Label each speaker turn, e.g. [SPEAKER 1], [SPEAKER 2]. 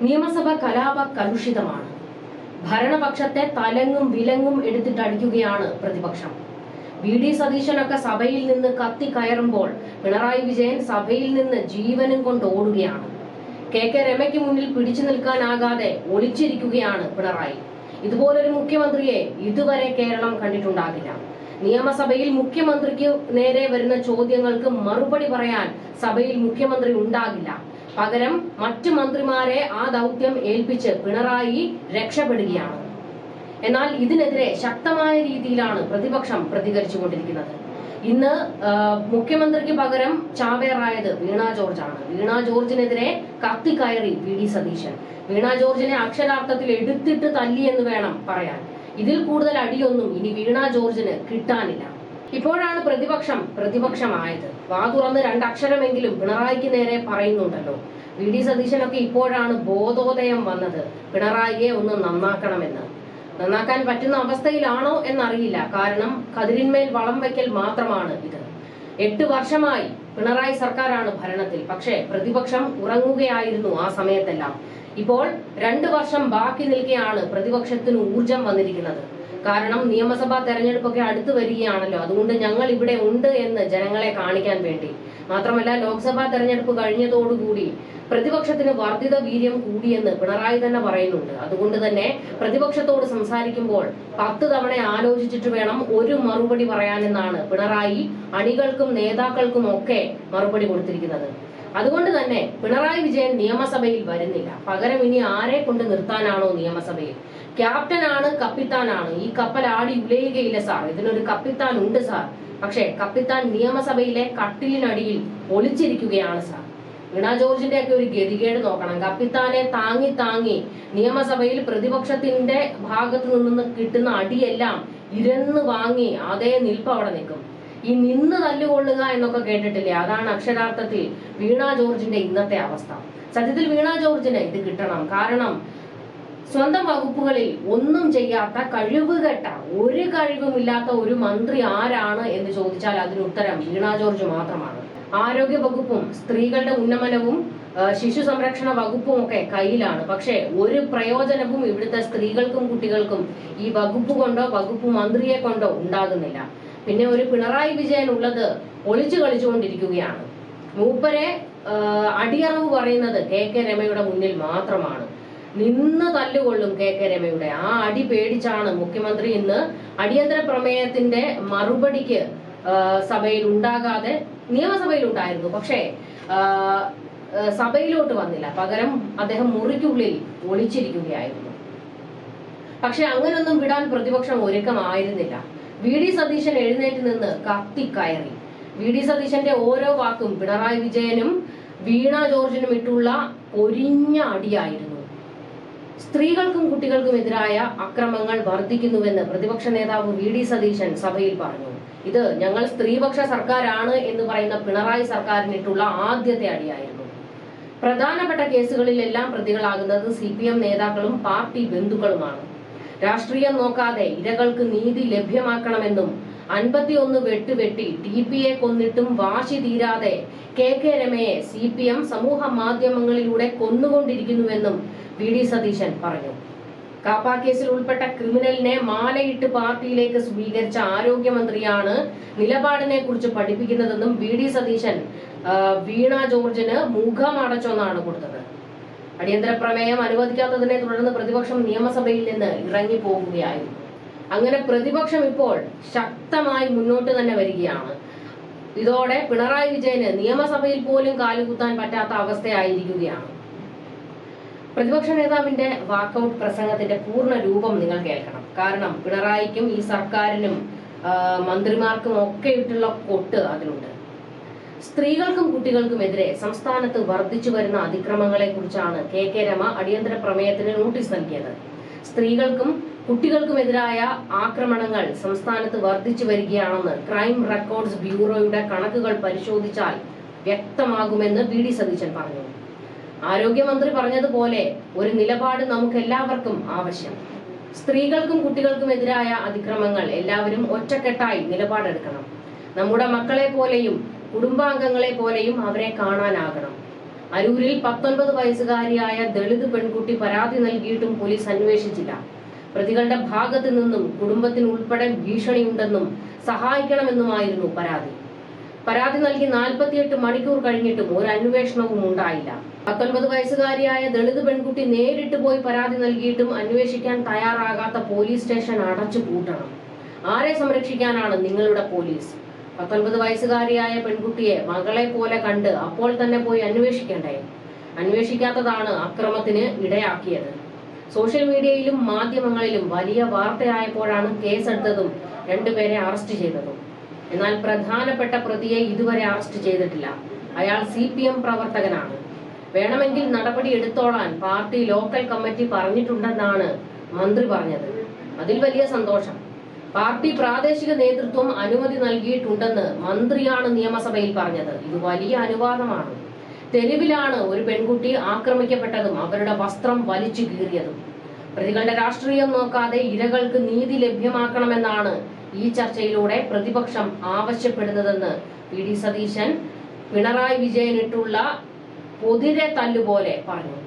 [SPEAKER 1] നിയമസഭ കലാപ കലുഷിതമാണ്. ഭരണപക്ഷത്തെ തലങ്ങും വിലങ്ങും എടുത്തിട്ടടിക്കുകയാണ് പ്രതിപക്ഷം. വി.ഡി. സതീശനൊക്കെ സഭയിൽ നിന്ന് കത്തിക്കയറുമ്പോൾ പിണറായി വിജയൻ സഭയിൽ നിന്ന് ജീവനും കൊണ്ട് ഓടുകയാണ്. കെ രമയ്ക്ക് മുന്നിൽ പിടിച്ചു നിൽക്കാനാകാതെ ഒളിച്ചിരിക്കുകയാണ് പിണറായി. ഇതുപോലൊരു മുഖ്യമന്ത്രിയെ ഇതുവരെ കേരളം കണ്ടിട്ടുണ്ടാകില്ല. നിയമസഭയിൽ മുഖ്യമന്ത്രിക്ക് നേരെ വരുന്ന ചോദ്യങ്ങൾക്ക് മറുപടി പറയാൻ സഭയിൽ മുഖ്യമന്ത്രി ഉണ്ടാകില്ല. പകരം മറ്റു മന്ത്രിമാരെ ആ ദൗത്യം ഏൽപ്പിച്ച് പിണറായി രക്ഷപ്പെടുകയാണ്. എന്നാൽ ഇതിനെതിരെ ശക്തമായ രീതിയിലാണ് പ്രതിപക്ഷം പ്രതികരിച്ചുകൊണ്ടിരിക്കുന്നത്. ഇന്ന് മുഖ്യമന്ത്രിക്ക് പകരം ചാവേറായത് വീണ ജോർജാണ്. വീണ ജോർജിനെതിരെ കത്തിക്കയറി വി.ഡി. സതീശൻ. വീണ ജോർജിനെ അക്ഷരാർത്ഥത്തിൽ എടുത്തിട്ട് തല്ലി എന്ന് വേണം പറയാൻ. ഇതിൽ കൂടുതൽ അടിയൊന്നും ഇനി വീണ ജോർജിന് കിട്ടാനില്ല. ഇപ്പോഴാണ് പ്രതിപക്ഷമായത്. വാ തുറന്ന് രണ്ടക്ഷരമെങ്കിലും പിണറായിക്ക് നേരെ പറയുന്നുണ്ടല്ലോ. വി.ഡി. സതീശനൊക്കെ ഇപ്പോഴാണ് ബോധോദയം വന്നത് പിണറായിയെ ഒന്ന് നന്നാക്കണമെന്ന്. നന്നാക്കാൻ പറ്റുന്ന അവസ്ഥയിലാണോ എന്നറിയില്ല. കാരണം കതിരിന്മേൽ വളം വയ്ക്കൽ മാത്രമാണ് ഇത്. 8 വർഷമായി പിണറായി സർക്കാരാണ് ഭരണത്തിൽ. പക്ഷേ പ്രതിപക്ഷം ഉറങ്ങുകയായിരുന്നു ആ സമയത്തെല്ലാം. ഇപ്പോൾ 2 വർഷം ബാക്കി നിൽക്കെയാണ് പ്രതിപക്ഷത്തിന് ഊർജം വന്നിരിക്കുന്നത്. കാരണം നിയമസഭാ തെരഞ്ഞെടുപ്പൊക്കെ അടുത്ത് വരികയാണല്ലോ. അതുകൊണ്ട് ഞങ്ങൾ ഇവിടെ ഉണ്ട് എന്ന് ജനങ്ങളെ കാണിക്കാൻ വേണ്ടി. മാത്രമല്ല, ലോക്സഭാ തെരഞ്ഞെടുപ്പ് കഴിഞ്ഞതോടുകൂടി പ്രതിപക്ഷത്തിന് വർദ്ധിത വീര്യം കൂടിയെന്ന് പിണറായി തന്നെ പറയുന്നുണ്ട്. അതുകൊണ്ട് തന്നെ പ്രതിപക്ഷത്തോട് സംസാരിക്കുമ്പോൾ 10 തവണ ആലോചിച്ചിട്ട് വേണം ഒരു മറുപടി പറയാനെന്നാണ് പിണറായി അണികൾക്കും നേതാക്കൾക്കും ഒക്കെ മറുപടി കൊടുത്തിരിക്കുന്നത്. അതുകൊണ്ട് തന്നെ പിണറായി വിജയൻ നിയമസഭയിൽ വരുന്നില്ല. പകരം ഇനി ആരെ കൊണ്ട് നിർത്താനാണോ നിയമസഭയിൽ? ക്യാപ്റ്റനാണ്, കപ്പിത്താനാണ്. ഈ കപ്പൽ ആടി ഉലയുകയില്ല സാർ. ഇതിനൊരു കപ്പിത്താൻ ഉണ്ട് സാർ. പക്ഷേ കപ്പിത്താൻ നിയമസഭയിലെ കട്ടിലിനടിയിൽ ഒളിച്ചിരിക്കുകയാണ് സാർ. വീണ ജോർജിന്റെ ഒക്കെ ഒരു ഗതികേട് നോക്കണം. കപ്പിത്താനെ താങ്ങി നിയമസഭയിൽ പ്രതിപക്ഷത്തിന്റെ ഭാഗത്ത് നിന്ന് കിട്ടുന്ന അടിയെല്ലാം ഇരന്ന് വാങ്ങി അതേ നിൽപ്പ് അവിടെ നിൽക്കും. ഈ നിന്ന് തല്ലുകൊള്ളുക എന്നൊക്കെ കേട്ടിട്ടില്ലേ? അതാണ് അക്ഷരാർത്ഥത്തിൽ വീണ ജോർജിന്റെ ഇന്നത്തെ അവസ്ഥ. സത്യത്തിൽ വീണ ജോർജിന് ഇത് കിട്ടണം. കാരണം സ്വന്തം വകുപ്പുകളിൽ ഒന്നും ചെയ്യാത്ത, കഴിവുകെട്ട, ഒരു കഴിവുമില്ലാത്ത ഒരു മന്ത്രി ആരാണ് എന്ന് ചോദിച്ചാൽ അതിന് ഉത്തരം വീണ ജോർജ് മാത്രമാണ്. ആരോഗ്യ വകുപ്പും സ്ത്രീകളുടെ ഉന്നമനവും ശിശു സംരക്ഷണ വകുപ്പും ഒക്കെ കയ്യിലാണ്. പക്ഷേ ഒരു പ്രയോജനവും ഇവിടുത്തെ സ്ത്രീകൾക്കും കുട്ടികൾക്കും ഈ വകുപ്പ് കൊണ്ടോ വകുപ്പ് മന്ത്രിയെ കൊണ്ടോ ഉണ്ടാകുന്നില്ല. പിന്നെ ഒരു പിണറായി വിജയൻ ഉള്ളത് ഒളിച്ചു കളിച്ചുകൊണ്ടിരിക്കുകയാണ്. മൂപ്പരെ അടിയറവ് പറയുന്നത് കെ രമയുടെ മുന്നിൽ മാത്രമാണ്. നിന്ന് തല്ലുകൊള്ളും കെ രമയുടെ. ആ അടി പേടിച്ചാണ് മുഖ്യമന്ത്രി ഇന്ന് അടിയന്തര പ്രമേയത്തിന്റെ മറുപടിക്ക് സഭയിൽ ഉണ്ടാകാതെ നിയമസഭയിൽ ഉണ്ടായിരുന്നു. പക്ഷേ സഭയിലോട്ട് വന്നില്ല. പകരം അദ്ദേഹം മുറിക്കുള്ളിൽ ഒളിച്ചിരിക്കുകയായിരുന്നു. പക്ഷെ അങ്ങനൊന്നും വിടാൻ പ്രതിപക്ഷം ഒരുക്കമായിരുന്നില്ല. വി.ഡി. സതീശൻ എഴുന്നേറ്റ് നിന്ന് കത്തിക്കയറി. വി.ഡി. സതീശന്റെ ഓരോ വാക്കും പിണറായി വിജയനും വീണ ജോർജിനും ഇട്ടുള്ള പൊരിഞ്ഞ അടിയായിരുന്നു. സ്ത്രീകൾക്കും കുട്ടികൾക്കും എതിരായ അക്രമങ്ങൾ വർദ്ധിക്കുന്നുവെന്ന് പ്രതിപക്ഷ നേതാവ് വി.ഡി. സതീശൻ സഭയിൽ പറഞ്ഞു. ഇത് ഞങ്ങൾ സ്ത്രീപക്ഷ സർക്കാരാണ് എന്ന് പറയുന്ന പിണറായി സർക്കാരിനിട്ടുള്ള ആദ്യത്തെ അടിയായിരുന്നു. പ്രധാനപ്പെട്ട കേസുകളിലെല്ലാം പ്രതികളാകുന്നത് CPM നേതാക്കളും പാർട്ടി ബന്ധുക്കളുമാണ്. രാഷ്ട്രീയം നോക്കാതെ ഇരകൾക്ക് നീതി ലഭ്യമാക്കണമെന്നും 51 വെട്ടുവെട്ടി TPയെ കൊന്നിട്ടും വാശി തീരാതെ കെ രമയെ CPM സമൂഹ മാധ്യമങ്ങളിലൂടെ കൊന്നുകൊണ്ടിരിക്കുന്നുവെന്നും വി.ഡി. സതീശൻ പറഞ്ഞു. കാപ്പ കേസിൽ ഉൾപ്പെട്ട ക്രിമിനലിനെ മാലയിട്ട് പാർട്ടിയിലേക്ക് സ്വീകരിച്ച ആരോഗ്യമന്ത്രിയാണ് നിലപാടിനെ കുറിച്ച് പഠിപ്പിക്കുന്നതെന്നും വി.ഡി. സതീശൻ വീണ ജോർജിന് മുഖമടച്ചൊന്നാണ് കൊടുത്തത്. അടിയന്തര പ്രമേയം അനുവദിക്കാത്തതിനെ തുടർന്ന് പ്രതിപക്ഷം നിയമസഭയിൽ നിന്ന് ഇറങ്ങി പോകുകയായിരുന്നു. അങ്ങനെ പ്രതിപക്ഷം ഇപ്പോൾ ശക്തമായി മുന്നോട്ട് തന്നെ വരികയാണ്. ഇതോടെ പിണറായി വിജയന് നിയമസഭയിൽ പോലും കാലുകുത്താൻ പറ്റാത്ത അവസ്ഥയായിരിക്കുകയാണ്. പ്രതിപക്ഷ നേതാവിന്റെ വാക്കൌട്ട് പ്രസംഗത്തിന്റെ പൂർണ്ണ രൂപം നിങ്ങൾ കേൾക്കണം. കാരണം പിണറായിക്കും ഈ സർക്കാരിനും മന്ത്രിമാർക്കും ഒക്കെ ഇട്ടുള്ള കൊട്ട് അതിലുണ്ട്. സ്ത്രീകൾക്കും കുട്ടികൾക്കുമെതിരെ സംസ്ഥാനത്ത് വർദ്ധിച്ചു വരുന്ന അതിക്രമങ്ങളെ കുറിച്ചാണ് കെ രമ അടിയന്തര പ്രമേയത്തിന് നോട്ടീസ് നൽകിയത്. സ്ത്രീകൾക്കും കുട്ടികൾക്കുമെതിരായ ആക്രമണങ്ങൾ സംസ്ഥാനത്ത് വർദ്ധിച്ചു വരികയാണെന്ന് ക്രൈം റെക്കോർഡ്സ് ബ്യൂറോയുടെ കണക്കുകൾ പരിശോധിച്ചാൽ വ്യക്തമാകുമെന്ന് വി.ഡി. സതീശൻ പറഞ്ഞു. ആരോഗ്യമന്ത്രി പറഞ്ഞതുപോലെ ഒരു നിലപാട് നമുക്കെല്ലാവർക്കും ആവശ്യം. സ്ത്രീകൾക്കും കുട്ടികൾക്കും എതിരായ അതിക്രമങ്ങൾ എല്ലാവരും ഒറ്റക്കെട്ടായി നിലപാടെടുക്കണം. നമ്മുടെ മക്കളെ പോലെയും കുടുംബാംഗങ്ങളെ പോലെയും അവരെ കാണാനാകണം. അരൂരിൽ 19 വയസ്സുകാരിയായ ദളിത് പെൺകുട്ടി പരാതി നൽകിയിട്ടും പോലീസ് അന്വേഷിച്ചില്ല. പ്രതികളുടെ ഭാഗത്തു നിന്നും കുടുംബത്തിന് ഉൾപ്പെടെ ഭീഷണിയുണ്ടെന്നും സഹായിക്കണമെന്നുമായിരുന്നു പരാതി. പരാതി നൽകി 48 മണിക്കൂർ കഴിഞ്ഞിട്ടും ഒരു അന്വേഷണവും ഉണ്ടായില്ല. 19 വയസ്സുകാരിയായ ദളിത് പെൺകുട്ടി നേരിട്ട് പോയി പരാതി നൽകിയിട്ടും അന്വേഷിക്കാൻ തയ്യാറാകാത്ത പോലീസ് സ്റ്റേഷൻ അടച്ചു പൂട്ടണം. ആരെ സംരക്ഷിക്കാനാണ് നിങ്ങളുടെ പോലീസ്? 19 വയസ്സുകാരിയായ പെൺകുട്ടിയെ മകളെ പോലെ കണ്ട് അപ്പോൾ തന്നെ പോയി അന്വേഷിക്കണ്ടേ? അന്വേഷിക്കാത്തതാണ് അക്രമത്തിന് ഇടയാക്കിയത്. സോഷ്യൽ മീഡിയയിലും മാധ്യമങ്ങളിലും വലിയ വാർത്തയായപ്പോഴാണ് കേസെടുത്തതും 2 പേരെ അറസ്റ്റ് ചെയ്തതും. എന്നാൽ പ്രധാനപ്പെട്ട പ്രതിയെ ഇതുവരെ അറസ്റ്റ് ചെയ്തിട്ടില്ല. അയാൾ CPM പ്രവർത്തകനാണ്. വേണമെങ്കിൽ നടപടി എടുത്തോളാൻ പാർട്ടി ലോക്കൽ കമ്മിറ്റി പറഞ്ഞിട്ടുണ്ടെന്നാണ് മന്ത്രി പറഞ്ഞത്. അതിൽ വലിയ സന്തോഷം. പാർട്ടി പ്രാദേശിക നേതൃത്വം അനുമതി നൽകിയിട്ടുണ്ടെന്ന് മന്ത്രിയാണ് നിയമസഭയിൽ പറഞ്ഞത്. ഇത് വലിയ അനുവാദമാണ്. തെരുവിലാണ് ഒരു പെൺകുട്ടി ആക്രമിക്കപ്പെട്ടതും അവരുടെ വസ്ത്രം വലിച്ചു കീറിയതും. പ്രതികളുടെ രാഷ്ട്രീയം നോക്കാതെ ഇരകൾക്ക് നീതി ലഭ്യമാക്കണമെന്നാണ് ഈ ചർച്ചയിലൂടെ പ്രതിപക്ഷം ആവശ്യപ്പെടുന്നതെന്ന് PD സതീശൻ പിണറായി വിജയനിട്ടുള്ള പൊതിരെ തല്ലുപോലെ പറഞ്ഞു.